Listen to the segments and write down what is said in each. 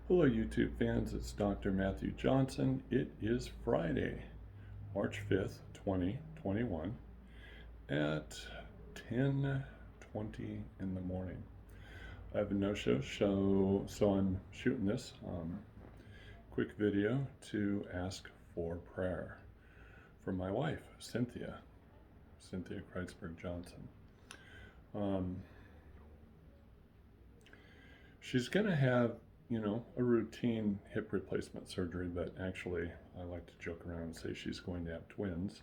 Hello, YouTube fans. It's Dr. Matthew Johnson. It is Friday, March 5th, 2021 at 10:20 in the morning. I have a no-show show, so I'm shooting this quick video to ask for prayer for my wife, Cynthia Kreitzberg Johnson. She's going to have a routine hip replacement surgery, but actually I like to joke around and say she's going to have twins.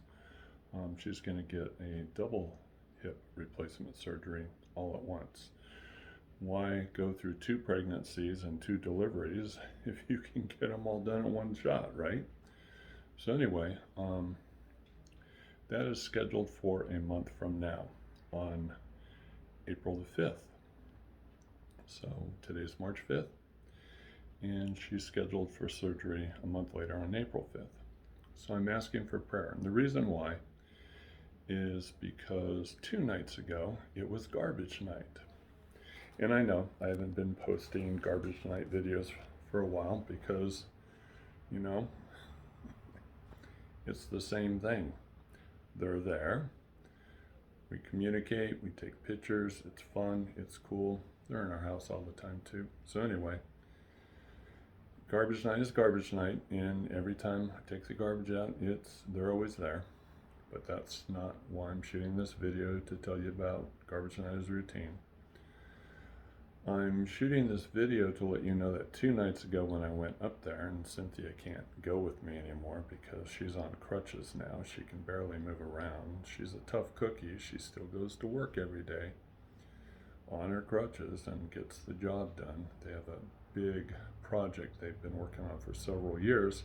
She's going to get a double hip replacement surgery all at once. Why go through 2 pregnancies and 2 deliveries if you can get them all done in one shot, right? So anyway, that is scheduled for a month from now on April the 5th. So today's March 5th. And she's scheduled for surgery a month later on April 5th. So I'm asking for prayer. And the reason why is because 2 nights ago, it was garbage night. And I know I haven't been posting garbage night videos for a while because, it's the same thing. They're there. We communicate, we take pictures, it's fun, it's cool. They're in our house all the time too. So anyway, garbage night is garbage night, and every time I take the garbage out, they're always there. But that's not why I'm shooting this video to tell you about garbage night as a routine. I'm shooting this video to let you know that 2 nights ago when I went up there, and Cynthia can't go with me anymore because she's on crutches now. She can barely move around. She's a tough cookie. She still goes to work every day on her crutches and gets the job done. They have a big project they've been working on for several years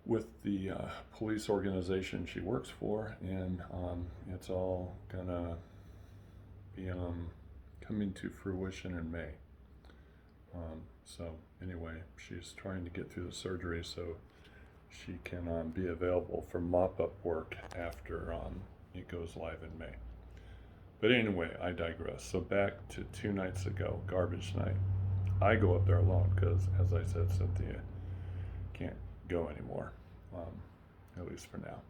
with the police organization she works for, and it's all gonna be coming to fruition in May. So anyway, she's trying to get through the surgery so she can be available for mop-up work after it goes live in May. But anyway, I digress. So back to 2 nights ago, garbage night. I go up there alone because, as I said, Cynthia can't go anymore, at least for now.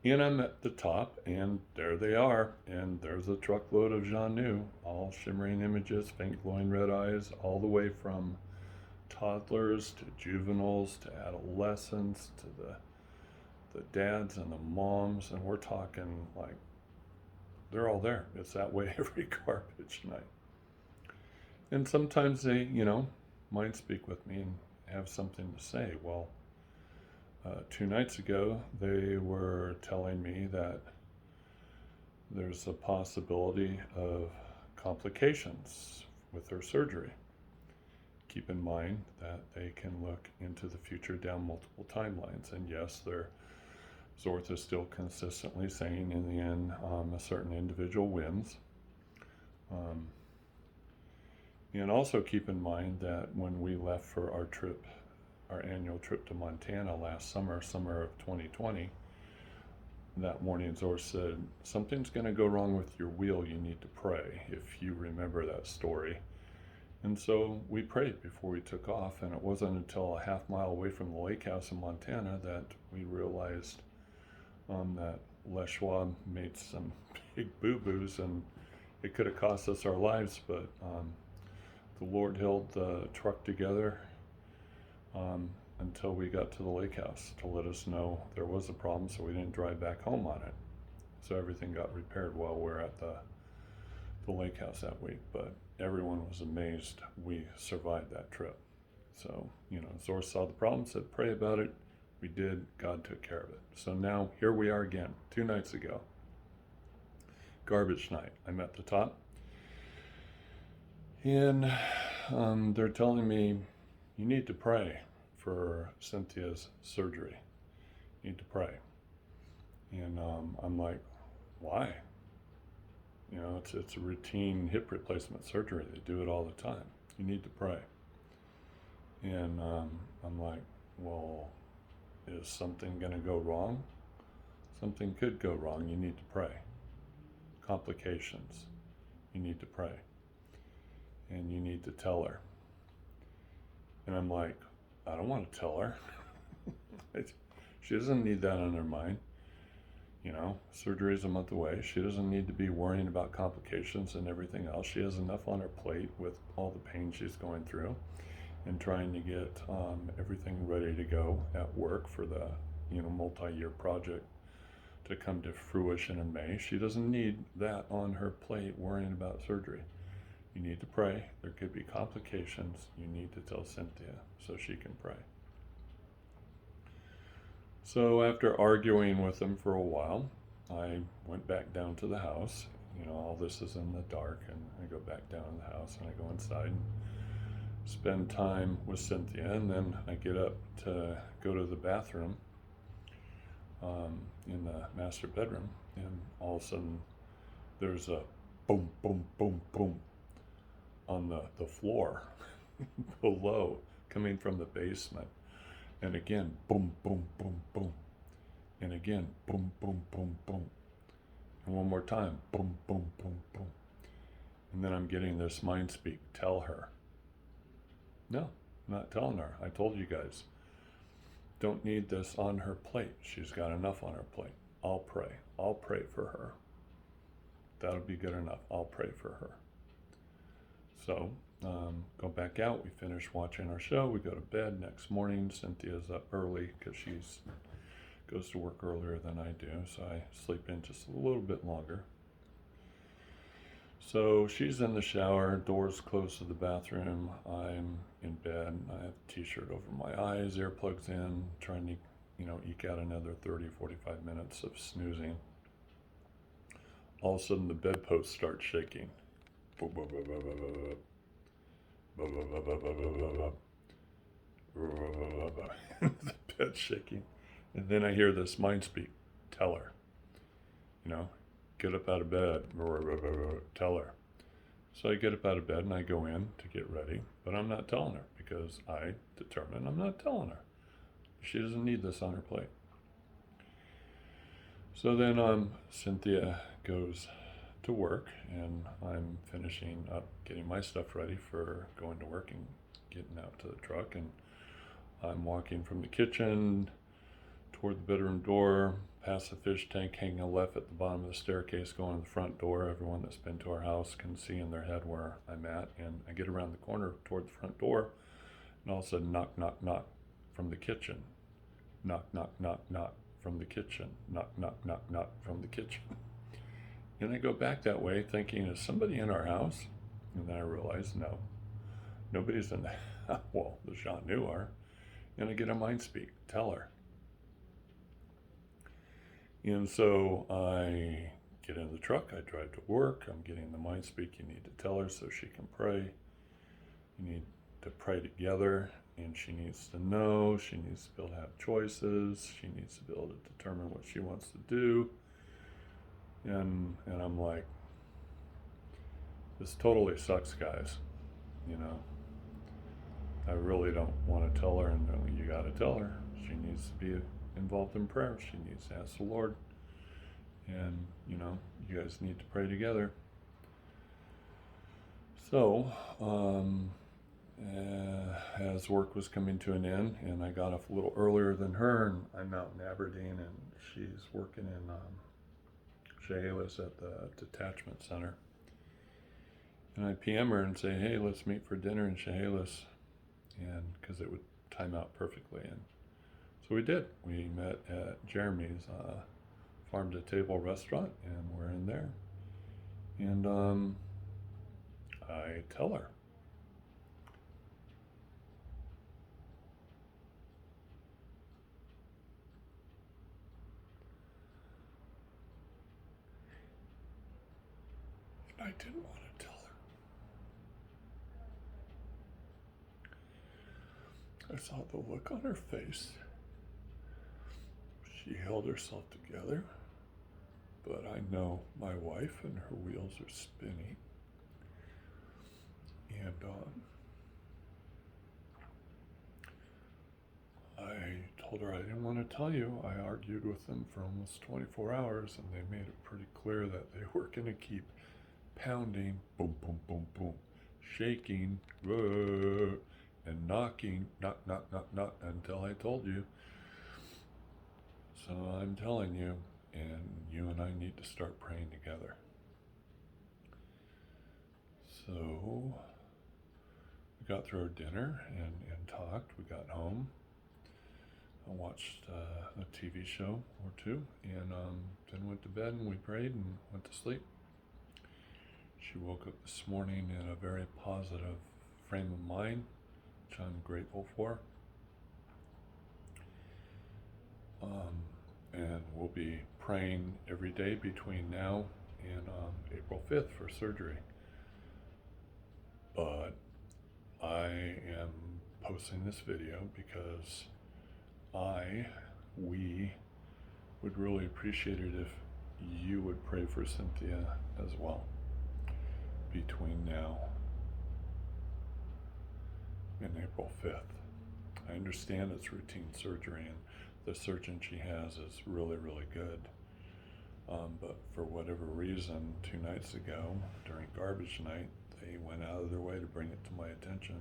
And I'm at the top, and there they are, and there's a truckload of Jean all shimmering images, faint glowing red eyes, all the way from toddlers to juveniles to adolescents to the dads and the moms, and we're talking like they're all there. It's that way every garbage night. And sometimes they, might speak with me and have something to say. Well, 2 nights ago, they were telling me that there's a possibility of complications with her surgery. Keep in mind that they can look into the future down multiple timelines. And yes, Zorth is still consistently saying in the end, a certain individual wins. And also keep in mind that when we left for our annual trip to Montana last summer of 2020, that morning Zorth said, something's going to go wrong with your wheel, you need to pray, if you remember that story. And so we prayed before we took off, and it wasn't until a half mile away from the lake house in Montana that we realized that Les Schwab made some big boo-boos, and it could have cost us our lives, but the Lord held the truck together until we got to the lake house to let us know there was a problem, so we didn't drive back home on it. So everything got repaired while we were at the lake house that week, but everyone was amazed we survived that trip. So, Zorth saw the problem, said pray about it. We did. God took care of it. So now here we are again, 2 nights ago. Garbage night. I'm at the top. And they're telling me, you need to pray for Cynthia's surgery. You need to pray. And I'm like, why? It's a routine hip replacement surgery. They do it all the time. You need to pray. And I'm like, well, is something going to go wrong? Something could go wrong. You need to pray. Complications. You need to pray. and you need to tell her. And I'm like, I don't want to tell her. She doesn't need that on her mind. You know, surgery is a month away. She doesn't need to be worrying about complications and everything else. She has enough on her plate with all the pain she's going through and trying to get everything ready to go at work for the, multi-year project to come to fruition in May. She doesn't need that on her plate worrying about surgery. You need to pray. There could be complications. You need to tell Cynthia so she can pray. So after arguing with him for a while, I went back down to the house. All this is in the dark, and I go back down to the house and I go inside and spend time with Cynthia, and then I get up to go to the bathroom in the master bedroom, and all of a sudden there's a boom, boom, boom, boom on the floor below, coming from the basement. And again, boom, boom, boom, boom. And again, boom, boom, boom, boom. And one more time, boom, boom, boom, boom. And then I'm getting this mind speak, tell her. No, I'm not telling her. I told you guys, don't need this on her plate. She's got enough on her plate. I'll pray. I'll pray for her. That'll be good enough. I'll pray for her. So, go back out. We finish watching our show. We go to bed. Next morning, Cynthia's up early because she goes to work earlier than I do. So I sleep in just a little bit longer. So she's in the shower, doors closed to the bathroom. I'm in bed. I have a t-shirt over my eyes, earplugs in, trying to, eke out another 30, 45 minutes of snoozing. All of a sudden the bedpost starts shaking. The bed's shaking. And then I hear this mind speak, tell her, get up out of bed, tell her. So I get up out of bed and I go in to get ready, but I'm not telling her because I determined I'm not telling her. She doesn't need this on her plate. So then Cynthia goes to work, and I'm finishing up getting my stuff ready for going to work and getting out to the truck, and I'm walking from the kitchen toward the bedroom door, past the fish tank, hanging a left at the bottom of the staircase, going to the front door. Everyone that's been to our house can see in their head where I'm at, and I get around the corner toward the front door, and all of a sudden, knock, knock, knock from the kitchen. Knock, knock, knock, knock from the kitchen. Knock, knock, knock, knock from the kitchen. And I go back that way thinking, is somebody in our house? And then I realize, no, nobody's in the house. Well, the Jean knew are. And I get a mind speak, tell her. And so I get in the truck, I drive to work, I'm getting the mind speak, you need to tell her so she can pray. You need to pray together, and she needs to know, she needs to be able to have choices, she needs to be able to determine what she wants to do. And I'm like, this totally sucks, guys. I really don't want to tell her, and you got to tell her. She needs to be involved in prayer. She needs to ask the Lord. And, you guys need to pray together. So, as work was coming to an end, and I got off a little earlier than her, and I'm out in Aberdeen, and she's working in Chehalis at the detachment center. And I PM her and say, hey, let's meet for dinner in Chehalis, and because it would time out perfectly. And so we did. We met at Jeremy's farm to table restaurant, and we're in there. And I tell her. I didn't want to tell her. I saw the look on her face. She held herself together, but I know my wife and her wheels are spinning. And I told her I didn't want to tell you. I argued with them for almost 24 hours, and they made it pretty clear that they were going to keep pounding, boom, boom, boom, boom, shaking, and knocking, knock, knock, knock, knock, until I told you. So I'm telling you, and you and I need to start praying together. So we got through our dinner and talked. We got home. I watched a TV show or two, and then went to bed, and we prayed and went to sleep. She woke up this morning in a very positive frame of mind, which I'm grateful for. And we'll be praying every day between now and April 5th for surgery. But I am posting this video because we would really appreciate it if you would pray for Cynthia as well between now and April 5th. I understand it's routine surgery, and the surgeon she has is really, really good. But for whatever reason, 2 nights ago, during garbage night, they went out of their way to bring it to my attention,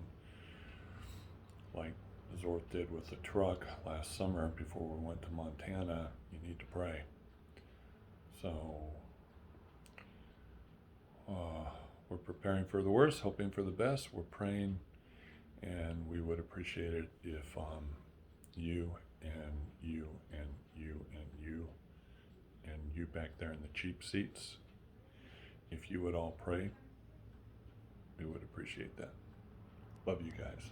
like Zorth did with the truck last summer before we went to Montana. You need to pray. So we're preparing for the worst, hoping for the best. We're praying, and we would appreciate it if you and you and you and you and you back there in the cheap seats, if you would all pray, we would appreciate that. Love you guys.